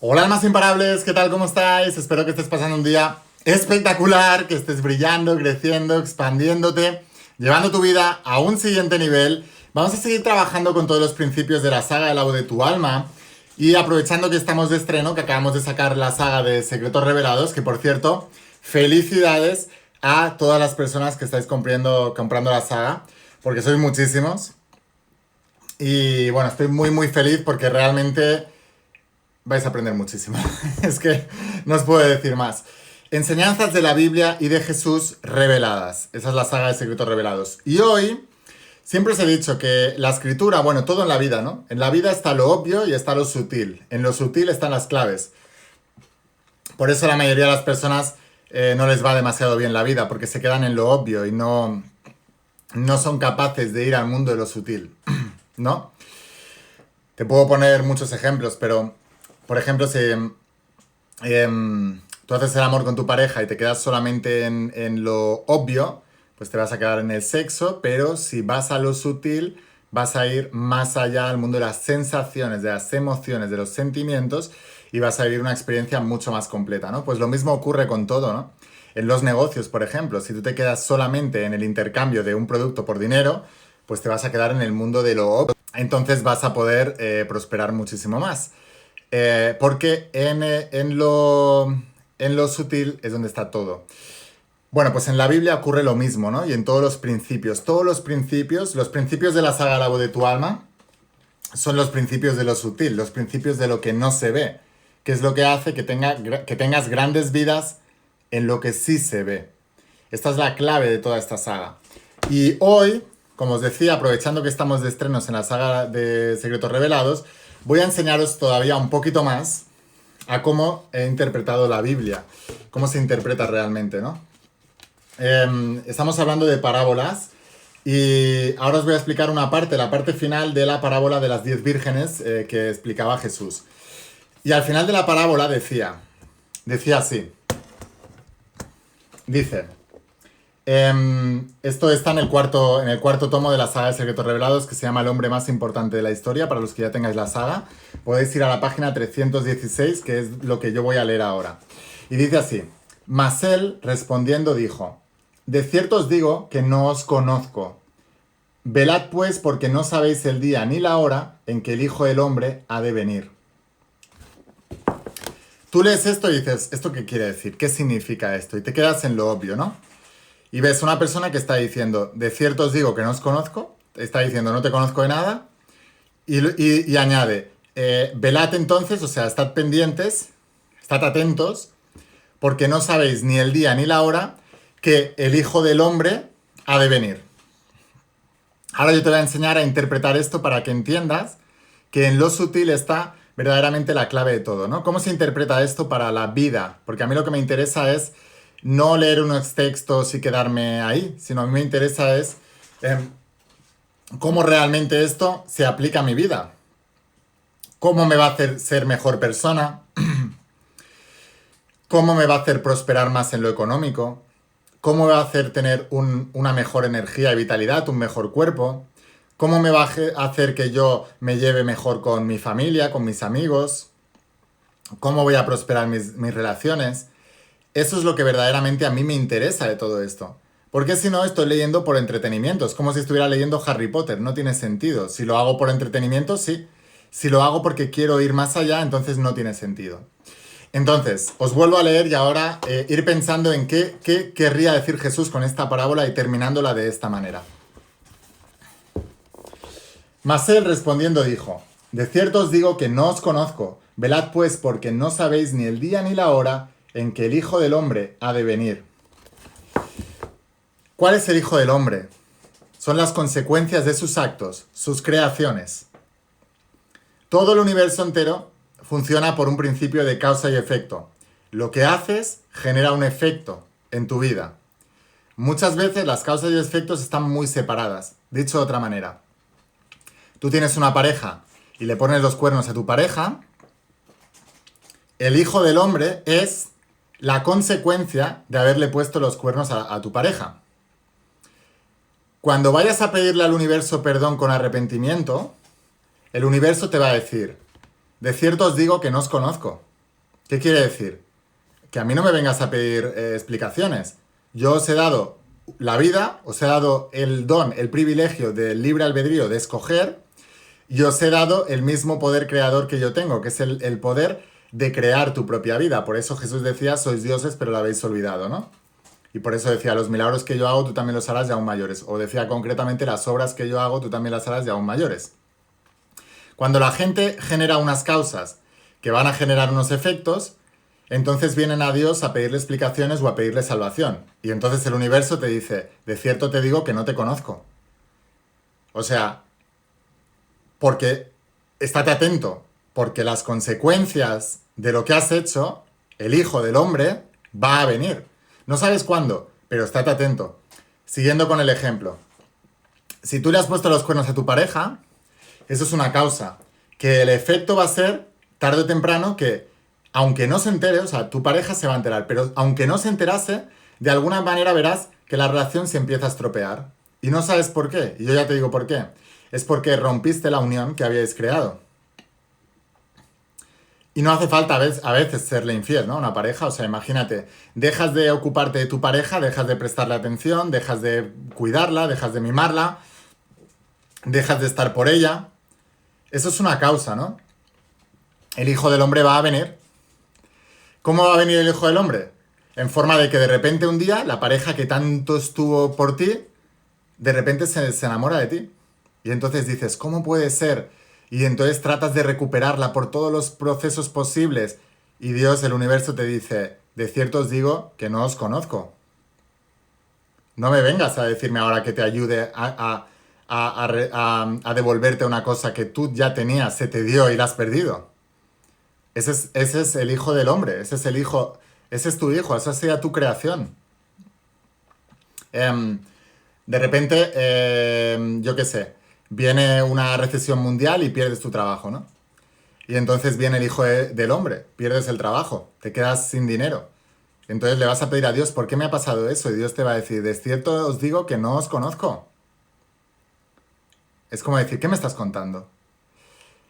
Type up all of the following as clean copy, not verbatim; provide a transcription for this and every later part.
Hola, almas imparables, ¿qué tal? ¿Cómo estáis? Espero que estés pasando un día espectacular, que estés brillando, creciendo, expandiéndote, llevando tu vida a un siguiente nivel. Vamos a seguir trabajando con todos los principios de la saga de la voz de tu alma y aprovechando que estamos de estreno, que acabamos de sacar la saga de Secretos Revelados, que por cierto, felicidades a todas las personas que estáis comprando la saga, porque sois muchísimos. Y bueno, estoy muy feliz porque realmente vais a aprender muchísimo. Es que no os puedo decir más. Enseñanzas de la Biblia y de Jesús reveladas. Esa es la saga de Secretos Revelados. Y hoy, siempre os he dicho que la escritura, bueno, todo en la vida, ¿no? En la vida está lo obvio y está lo sutil. En lo sutil están las claves. Por eso la mayoría de las personas no les va demasiado bien la vida, porque se quedan en lo obvio y no son capaces de ir al mundo de lo sutil, ¿no? Te puedo poner muchos ejemplos, pero, por ejemplo, si tú haces el amor con tu pareja y te quedas solamente en lo obvio, pues te vas a quedar en el sexo, pero si vas a lo sutil, vas a ir más allá al mundo de las sensaciones, de las emociones, de los sentimientos y vas a vivir una experiencia mucho más completa, ¿no? Pues lo mismo ocurre con todo, ¿no? En los negocios, por ejemplo, si tú te quedas solamente en el intercambio de un producto por dinero, pues te vas a quedar en el mundo de lo obvio. Entonces vas a poder prosperar muchísimo más. Porque en lo sutil es donde está todo. Bueno, pues en la Biblia ocurre lo mismo, ¿no? Y en todos los principios de la saga La voz de tu alma, son los principios de lo sutil, los principios de lo que no se ve, que es lo que hace que tengas grandes vidas en lo que sí se ve. Esta es la clave de toda esta saga. Y hoy, como os decía, aprovechando que estamos de estrenos en la saga de Secretos Revelados, voy a enseñaros todavía un poquito más a cómo he interpretado la Biblia, cómo se interpreta realmente, ¿no? Estamos hablando de parábolas y ahora os voy a explicar una parte, la parte final de la parábola de las 10 vírgenes que explicaba Jesús. Y al final de la parábola decía así, dice, esto está en el cuarto tomo de la saga de Secretos Revelados, que se llama El hombre más importante de la historia. Para los que ya tengáis la saga, podéis ir a la página 316, que es lo que yo voy a leer ahora. Y dice así, mas él respondiendo dijo, de cierto os digo que no os conozco. Velad pues porque no sabéis el día ni la hora en que el Hijo del Hombre ha de venir. Tú lees esto y dices, ¿esto qué quiere decir? ¿Qué significa esto? Y te quedas en lo obvio, ¿no? Y ves una persona que está diciendo, de cierto os digo que no os conozco, está diciendo no te conozco de nada, y añade, velad entonces, o sea, estad pendientes, estad atentos, porque no sabéis ni el día ni la hora que el Hijo del Hombre ha de venir. Ahora yo te voy a enseñar a interpretar esto para que entiendas que en lo sutil está verdaderamente la clave de todo, ¿no? ¿Cómo se interpreta esto para la vida? Porque a mí lo que me interesa es no leer unos textos y quedarme ahí, sino a mí me interesa es cómo realmente esto se aplica a mi vida. Cómo me va a hacer ser mejor persona, cómo me va a hacer prosperar más en lo económico, cómo me va a hacer tener una mejor energía y vitalidad, un mejor cuerpo, cómo me va a hacer que yo me lleve mejor con mi familia, con mis amigos, cómo voy a prosperar mis relaciones. Eso es lo que verdaderamente a mí me interesa de todo esto. Porque si no, estoy leyendo por entretenimiento. Es como si estuviera leyendo Harry Potter. No tiene sentido. Si lo hago por entretenimiento, sí. Si lo hago porque quiero ir más allá, entonces no tiene sentido. Entonces, os vuelvo a leer y ahora ir pensando en qué querría decir Jesús con esta parábola y terminándola de esta manera. Mas él respondiendo dijo, de cierto os digo que no os conozco. Velad pues porque no sabéis ni el día ni la hora en que el Hijo del Hombre ha de venir. ¿Cuál es el Hijo del Hombre? Son las consecuencias de sus actos, sus creaciones. Todo el universo entero funciona por un principio de causa y efecto. Lo que haces genera un efecto en tu vida. Muchas veces las causas y efectos están muy separadas. Dicho de otra manera, tú tienes una pareja y le pones los cuernos a tu pareja, el Hijo del Hombre es la consecuencia de haberle puesto los cuernos a tu pareja. Cuando vayas a pedirle al universo perdón con arrepentimiento, el universo te va a decir, de cierto os digo que no os conozco. ¿Qué quiere decir? Que a mí no me vengas a pedir explicaciones. Yo os he dado la vida, os he dado el don, el privilegio del libre albedrío de escoger, y os he dado el mismo poder creador que yo tengo, que es el poder de crear tu propia vida. Por eso Jesús decía, sois dioses, pero lo habéis olvidado, ¿no? Y por eso decía, los milagros que yo hago, tú también los harás y aún mayores. O decía concretamente, las obras que yo hago, tú también las harás y aún mayores. Cuando la gente genera unas causas que van a generar unos efectos, entonces vienen a Dios a pedirle explicaciones o a pedirle salvación. Y entonces el universo te dice, de cierto te digo que no te conozco. O sea, porque, estate atento, porque las consecuencias de lo que has hecho, el Hijo del Hombre, va a venir. No sabes cuándo, pero estate atento. Siguiendo con el ejemplo. Si tú le has puesto los cuernos a tu pareja, eso es una causa. Que el efecto va a ser, tarde o temprano, que aunque no se entere, o sea, tu pareja se va a enterar, pero aunque no se enterase, de alguna manera verás que la relación se empieza a estropear. Y no sabes por qué. Y yo ya te digo por qué. Es porque rompiste la unión que habíais creado. Y no hace falta a veces serle infiel, ¿no? A una pareja, o sea, imagínate, dejas de ocuparte de tu pareja, dejas de prestarle atención, dejas de cuidarla, dejas de mimarla, dejas de estar por ella. Eso es una causa, ¿no? El Hijo del Hombre va a venir. ¿Cómo va a venir el Hijo del Hombre? En forma de que de repente un día la pareja que tanto estuvo por ti, de repente se enamora de ti. Y entonces dices, ¿cómo puede ser? Y entonces tratas de recuperarla por todos los procesos posibles. Y Dios, el universo, te dice, de cierto os digo que no os conozco. No me vengas a decirme ahora que te ayude a devolverte una cosa que tú ya tenías, se te dio y la has perdido. Ese es el Hijo del Hombre, ese es el Hijo, ese es tu Hijo, esa sea tu creación. Em, de repente, yo qué sé, viene una recesión mundial y pierdes tu trabajo, ¿no? Y entonces viene el del Hombre, pierdes el trabajo, te quedas sin dinero. Entonces le vas a pedir a Dios, ¿por qué me ha pasado eso? Y Dios te va a decir, de cierto os digo que no os conozco. Es como decir, ¿qué me estás contando?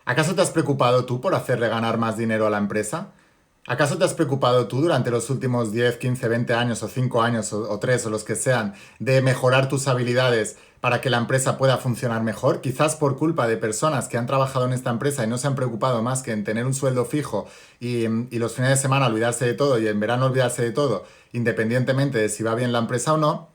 ¿Acaso te has preocupado tú por hacerle ganar más dinero a la empresa? ¿Acaso te has preocupado tú durante los últimos 10, 15, 20 años o 5 años o 3 o los que sean de mejorar tus habilidades para que la empresa pueda funcionar mejor? Quizás por culpa de personas que han trabajado en esta empresa y no se han preocupado más que en tener un sueldo fijo y los fines de semana olvidarse de todo y en verano olvidarse de todo, independientemente de si va bien la empresa o no,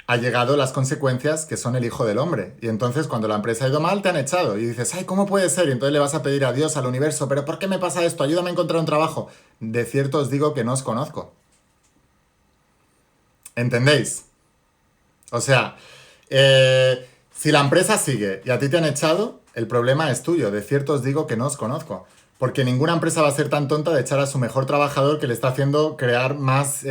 ha llegado las consecuencias que son el Hijo del Hombre. Y entonces cuando la empresa ha ido mal te han echado y dices, ay, ¿cómo puede ser? Y entonces le vas a pedir a Dios, al universo, pero ¿por qué me pasa esto? Ayúdame a encontrar un trabajo. De cierto os digo que no os conozco. ¿Entendéis? O sea, si la empresa sigue y a ti te han echado, el problema es tuyo. De cierto os digo que no os conozco. Porque ninguna empresa va a ser tan tonta de echar a su mejor trabajador que le está haciendo crear más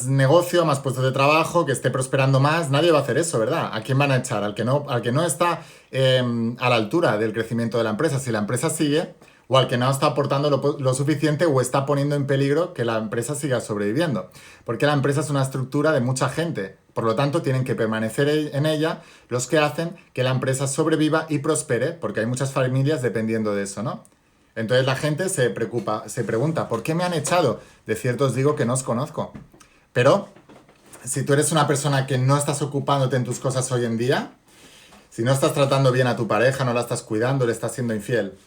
negocio, más puestos de trabajo, que esté prosperando más. Nadie va a hacer eso, ¿verdad? ¿A quién van a echar? Al que no está a la altura del crecimiento de la empresa. Si la empresa sigue, o al que no está aportando lo suficiente o está poniendo en peligro que la empresa siga sobreviviendo. Porque la empresa es una estructura de mucha gente. Por lo tanto, tienen que permanecer en ella los que hacen que la empresa sobreviva y prospere, porque hay muchas familias dependiendo de eso, ¿no? Entonces la gente se pregunta, ¿por qué me han echado? De cierto os digo que no os conozco. Pero si tú eres una persona que no estás ocupándote en tus cosas hoy en día, si no estás tratando bien a tu pareja, no la estás cuidando, le estás siendo infiel,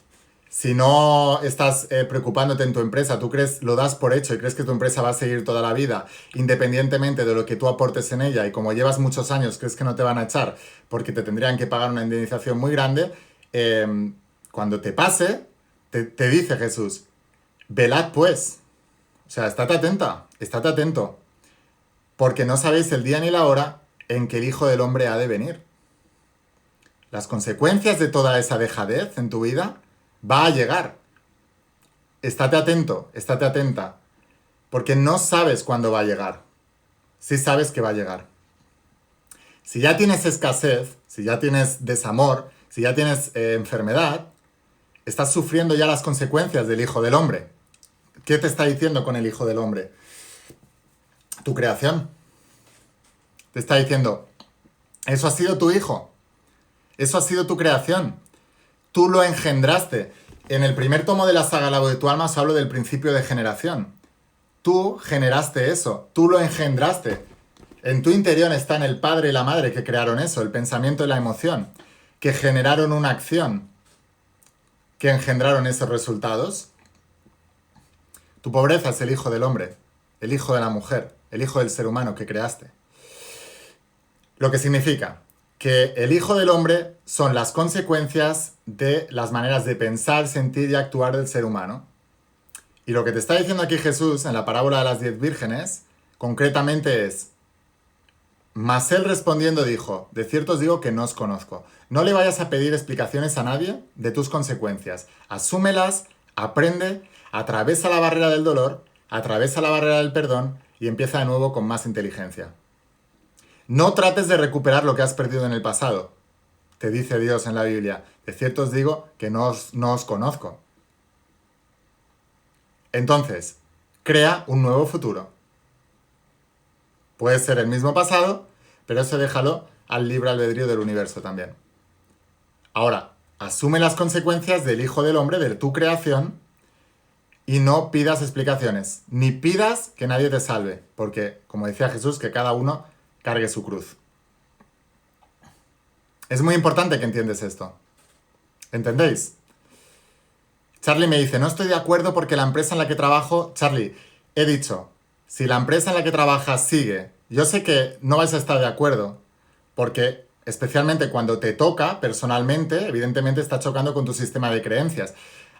si no estás preocupándote en tu empresa, tú crees, lo das por hecho y crees que tu empresa va a seguir toda la vida, independientemente de lo que tú aportes en ella, y como llevas muchos años, crees que no te van a echar porque te tendrían que pagar una indemnización muy grande, cuando te pase, te dice Jesús, velad pues. O sea, estate atento, porque no sabéis el día ni la hora en que el Hijo del Hombre ha de venir. Las consecuencias de toda esa dejadez en tu vida va a llegar. Estate atento, estate atenta, porque no sabes cuándo va a llegar. Sí sabes que va a llegar. Si ya tienes escasez, si ya tienes desamor, si ya tienes enfermedad, estás sufriendo ya las consecuencias del Hijo del Hombre. ¿Qué te está diciendo con el Hijo del Hombre? Tu creación. Te está diciendo, eso ha sido tu hijo. Eso ha sido tu creación. Tú lo engendraste. En el primer tomo de la saga Labo de tu alma os hablo del principio de generación. Tú generaste eso, tú lo engendraste. En tu interior están el padre y la madre que crearon eso, el pensamiento y la emoción, que generaron una acción, que engendraron esos resultados. Tu pobreza es el hijo del hombre, el hijo de la mujer, el hijo del ser humano que creaste. Lo que significa que el hijo del hombre son las consecuencias de las maneras de pensar, sentir y actuar del ser humano. Y lo que te está diciendo aquí Jesús en la parábola de las 10 vírgenes, concretamente es: mas él respondiendo dijo, de cierto os digo que no os conozco. No le vayas a pedir explicaciones a nadie de tus consecuencias. Asúmelas, aprende, atraviesa la barrera del dolor, atraviesa la barrera del perdón y empieza de nuevo con más inteligencia. No trates de recuperar lo que has perdido en el pasado. Te dice Dios en la Biblia, de cierto os digo que no os conozco. Entonces, crea un nuevo futuro. Puede ser el mismo pasado, pero eso déjalo al libre albedrío del universo también. Ahora, asume las consecuencias del Hijo del Hombre, de tu creación, y no pidas explicaciones, ni pidas que nadie te salve, porque, como decía Jesús, que cada uno cargue su cruz. Es muy importante que entiendes esto. ¿Entendéis? Charlie me dice, no estoy de acuerdo porque la empresa en la que trabajo... Charlie, he dicho, si la empresa en la que trabajas sigue, yo sé que no vais a estar de acuerdo, porque especialmente cuando te toca personalmente, evidentemente está chocando con tu sistema de creencias.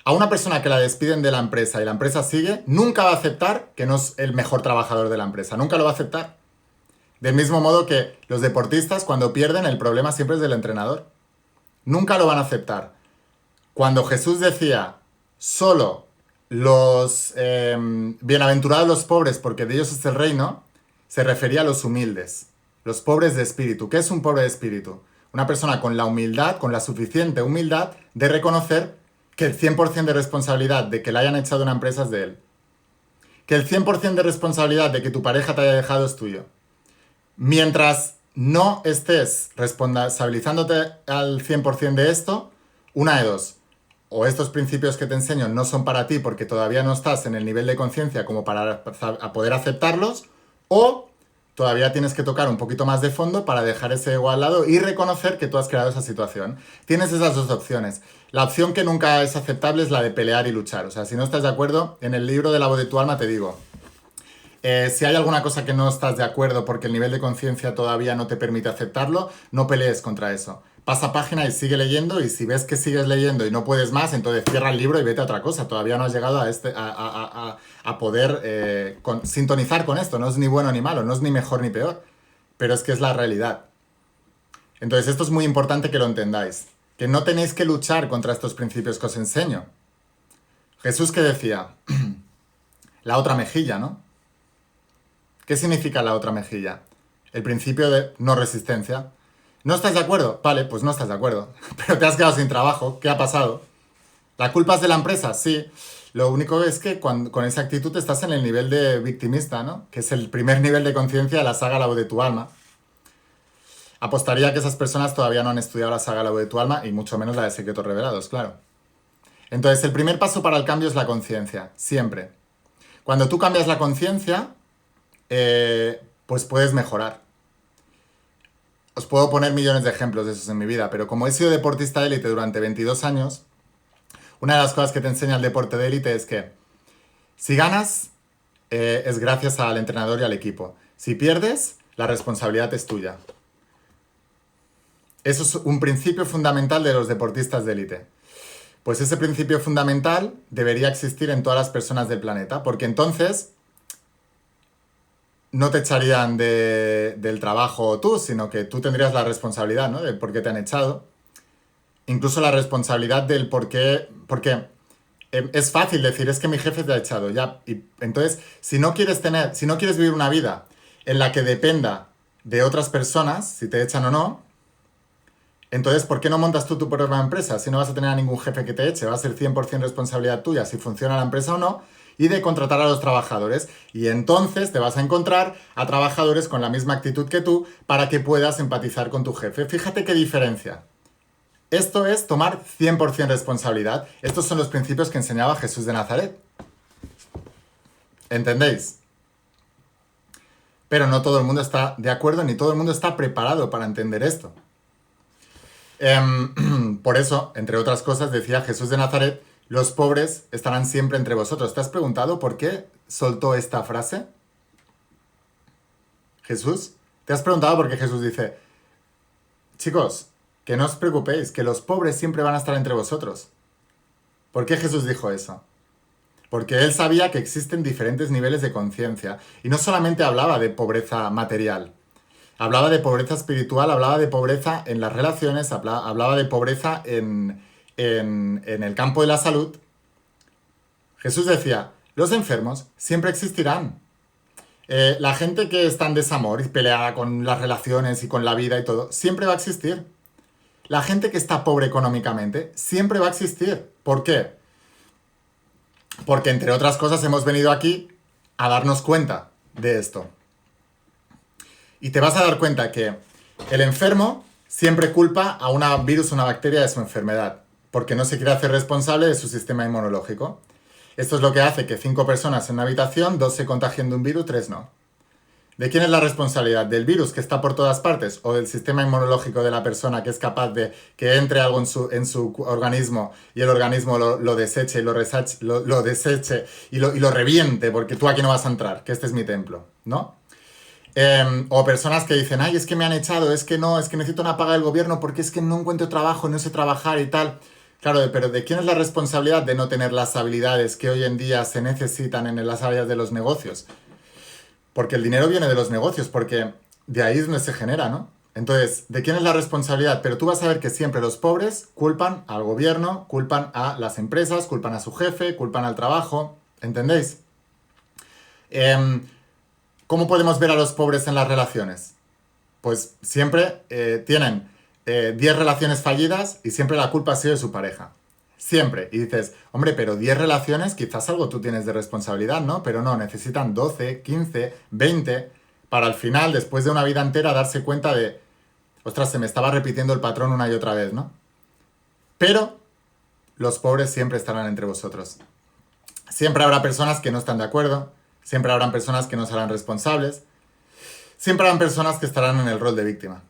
A una persona que la despiden de la empresa y la empresa sigue, nunca va a aceptar que no es el mejor trabajador de la empresa, nunca lo va a aceptar. Del mismo modo que los deportistas cuando pierden el problema siempre es del entrenador. Nunca lo van a aceptar. Cuando Jesús decía, solo los bienaventurados los pobres porque de ellos es el reino, se refería a los humildes, los pobres de espíritu. ¿Qué es un pobre de espíritu? Una persona con la humildad, con la suficiente humildad de reconocer que el 100% de responsabilidad de que le hayan echado una empresa es de él. Que el 100% de responsabilidad de que tu pareja te haya dejado es tuyo. Mientras no estés responsabilizándote al 100% de esto, una de dos. O estos principios que te enseño no son para ti porque todavía no estás en el nivel de conciencia como para poder aceptarlos, o todavía tienes que tocar un poquito más de fondo para dejar ese ego al lado y reconocer que tú has creado esa situación. Tienes esas dos opciones. La opción que nunca es aceptable es la de pelear y luchar. O sea, si no estás de acuerdo, en el libro de La voz de tu alma te digo, si hay alguna cosa que no estás de acuerdo porque el nivel de conciencia todavía no te permite aceptarlo, no pelees contra eso. Pasa página y sigue leyendo, y si ves que sigues leyendo y no puedes más, entonces cierra el libro y vete a otra cosa. Todavía no has llegado a poder sintonizar con esto. No es ni bueno ni malo, no es ni mejor ni peor, pero es que es la realidad. Entonces esto es muy importante que lo entendáis, que no tenéis que luchar contra estos principios que os enseño. Jesús, que decía, la otra mejilla, ¿no? ¿Qué significa la otra mejilla? El principio de no resistencia. ¿No estás de acuerdo? Vale, pues no estás de acuerdo. Pero te has quedado sin trabajo. ¿Qué ha pasado? ¿La culpa es de la empresa? Sí. Lo único es que con esa actitud estás en el nivel de victimista, ¿no? Que es el primer nivel de conciencia de la saga La voz de tu alma. Apostaría que esas personas todavía no han estudiado la saga La voz de tu alma, y mucho menos la de Secretos Revelados, claro. Entonces, el primer paso para el cambio es la conciencia. Siempre. Cuando tú cambias la conciencia, pues puedes mejorar. Os puedo poner millones de ejemplos de esos en mi vida, pero como he sido deportista de élite durante 22 años, una de las cosas que te enseña el deporte de élite es que si ganas, es gracias al entrenador y al equipo. Si pierdes, la responsabilidad es tuya. Eso es un principio fundamental de los deportistas de élite. Pues ese principio fundamental debería existir en todas las personas del planeta, porque entonces no te echarían del trabajo tú, sino que tú tendrías la responsabilidad, ¿no? Del por qué te han echado. Incluso la responsabilidad del por qué... Porque es fácil decir, es que mi jefe te ha echado, ya. Y entonces, si no quieres vivir una vida en la que dependa de otras personas, si te echan o no, entonces, ¿por qué no montas tú tu propia empresa? Si no vas a tener a ningún jefe que te eche, va a ser 100% responsabilidad tuya si funciona la empresa o no, y de contratar a los trabajadores. Y entonces te vas a encontrar a trabajadores con la misma actitud que tú para que puedas empatizar con tu jefe. Fíjate qué diferencia. Esto es tomar 100% responsabilidad. Estos son los principios que enseñaba Jesús de Nazaret. ¿Entendéis? Pero no todo el mundo está de acuerdo ni todo el mundo está preparado para entender esto. Por eso, entre otras cosas, decía Jesús de Nazaret, los pobres estarán siempre entre vosotros. ¿Te has preguntado por qué soltó esta frase? Jesús. ¿Te has preguntado por qué Jesús dice, chicos, que no os preocupéis, que los pobres siempre van a estar entre vosotros? ¿Por qué Jesús dijo eso? Porque él sabía que existen diferentes niveles de conciencia. Y no solamente hablaba de pobreza material. Hablaba de pobreza espiritual, hablaba de pobreza en las relaciones, hablaba de pobreza en el campo de la salud. Jesús decía, los enfermos siempre existirán. La gente que está en desamor y pelea con las relaciones y con la vida y todo, siempre va a existir. La gente que está pobre económicamente, siempre va a existir. ¿Por qué? Porque, entre otras cosas, hemos venido aquí a darnos cuenta de esto. Y te vas a dar cuenta que el enfermo siempre culpa a un virus o una bacteria de su enfermedad, porque no se quiere hacer responsable de su sistema inmunológico. Esto es lo que hace que 5 personas en una habitación, 2 se contagien de un virus, 3 no. ¿De quién es la responsabilidad? ¿Del virus que está por todas partes o del sistema inmunológico de la persona que es capaz de que entre algo en su organismo y el organismo lo deseche y lo deseche y lo reviente porque tú aquí no vas a entrar, que este es mi templo, ¿no? O personas que dicen, ay, es que me han echado, es que necesito una paga del gobierno porque es que no encuentro trabajo, no sé trabajar y tal. Claro, pero ¿de quién es la responsabilidad de no tener las habilidades que hoy en día se necesitan en las áreas de los negocios? Porque el dinero viene de los negocios, porque de ahí es donde se genera, ¿no? Entonces, ¿de quién es la responsabilidad? Pero tú vas a ver que siempre los pobres culpan al gobierno, culpan a las empresas, culpan a su jefe, culpan al trabajo, ¿entendéis? ¿Cómo podemos ver a los pobres en las relaciones? Pues siempre tienen 10 relaciones fallidas y siempre la culpa ha sido de su pareja. Siempre. Y dices, hombre, pero 10 relaciones, quizás algo tú tienes de responsabilidad, ¿no? Pero no, necesitan 12, 15, 20 para al final, después de una vida entera, darse cuenta de, ostras, se me estaba repitiendo el patrón una y otra vez, ¿no? Pero los pobres siempre estarán entre vosotros. Siempre habrá personas que no están de acuerdo, siempre habrán personas que no serán responsables, siempre habrán personas que estarán en el rol de víctima.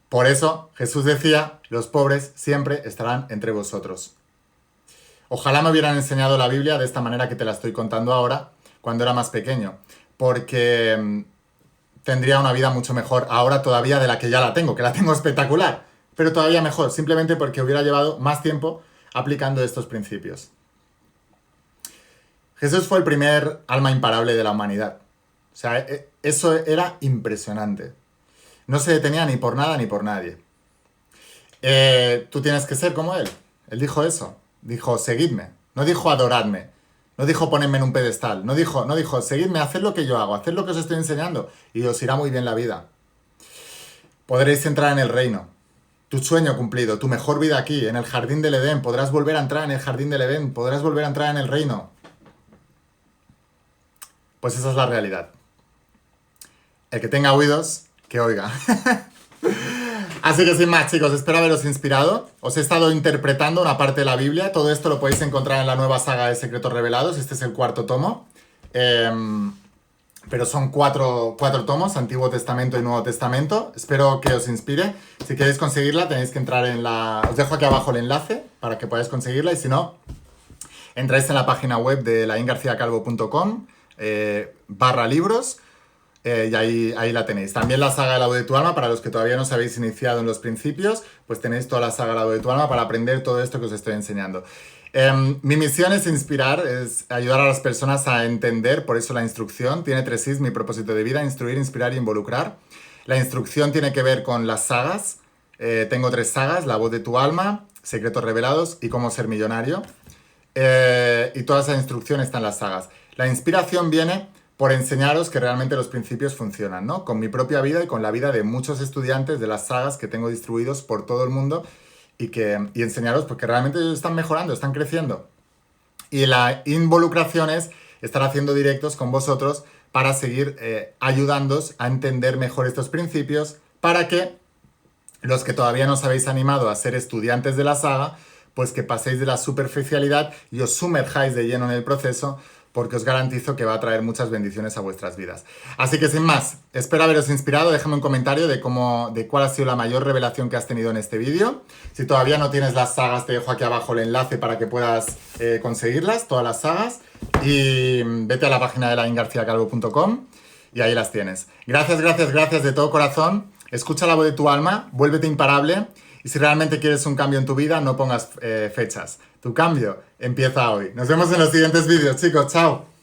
Por eso Jesús decía, los pobres siempre estarán entre vosotros. Ojalá me hubieran enseñado la Biblia de esta manera que te la estoy contando ahora, cuando era más pequeño, porque tendría una vida mucho mejor ahora todavía de la que ya la tengo, que la tengo espectacular, pero todavía mejor, simplemente porque hubiera llevado más tiempo aplicando estos principios. Jesús fue el primer alma imparable de la humanidad. O sea, eso era impresionante. No se detenía ni por nada ni por nadie. Tú tienes que ser como él. Él dijo eso. Dijo, seguidme. No dijo adoradme. No dijo ponedme en un pedestal. No dijo, seguidme, haced lo que yo hago, haced lo que os estoy enseñando y os irá muy bien la vida. Podréis entrar en el reino. Tu sueño cumplido, tu mejor vida aquí, en el jardín del Edén. Podrás volver a entrar en el jardín del Edén. Podrás volver a entrar en el reino. Pues esa es la realidad. El que tenga oídos, que oiga. Así que sin más, chicos, espero haberos inspirado. Os he estado interpretando una parte de la Biblia. Todo esto lo podéis encontrar en la nueva saga de Secretos Revelados. Este es el 4º tomo. Pero son 4 tomos, Antiguo Testamento y Nuevo Testamento. Espero que os inspire. Si queréis conseguirla, tenéis que entrar en la... Os dejo aquí abajo el enlace para que podáis conseguirla. Y si no, entráis en la página web de laingarciacalvo.com /libros. Y ahí la tenéis. También la saga del agua de tu alma, para los que todavía no os habéis iniciado en los principios, pues tenéis toda la saga del agua de tu alma para aprender todo esto que os estoy enseñando. Mi misión es inspirar, es ayudar a las personas a entender, por eso la instrucción tiene 3 Is, mi propósito de vida, instruir, inspirar y involucrar. La instrucción tiene que ver con las sagas. Tengo 3 sagas, La voz de tu alma, Secretos revelados y Cómo ser millonario. Y toda esa instrucción está en las sagas. La inspiración viene por enseñaros que realmente los principios funcionan, ¿no? Con mi propia vida y con la vida de muchos estudiantes de las sagas que tengo distribuidos por todo el mundo y enseñaros porque realmente ellos están mejorando, están creciendo. Y la involucración es estar haciendo directos con vosotros para seguir ayudándoos a entender mejor estos principios para que los que todavía no os habéis animado a ser estudiantes de la saga, pues que paséis de la superficialidad y os sumerjáis de lleno en el proceso, porque os garantizo que va a traer muchas bendiciones a vuestras vidas. Así que sin más, espero haberos inspirado. Déjame un comentario de cuál ha sido la mayor revelación que has tenido en este vídeo. Si todavía no tienes las sagas, te dejo aquí abajo el enlace para que puedas conseguirlas, todas las sagas. Y vete a la página de laingarciacalvo.com y ahí las tienes. Gracias, gracias, gracias de todo corazón. Escucha la voz de tu alma, vuélvete imparable. Y si realmente quieres un cambio en tu vida, no pongas fechas. Tu cambio empieza hoy. Nos vemos en los siguientes vídeos, chicos. Chao.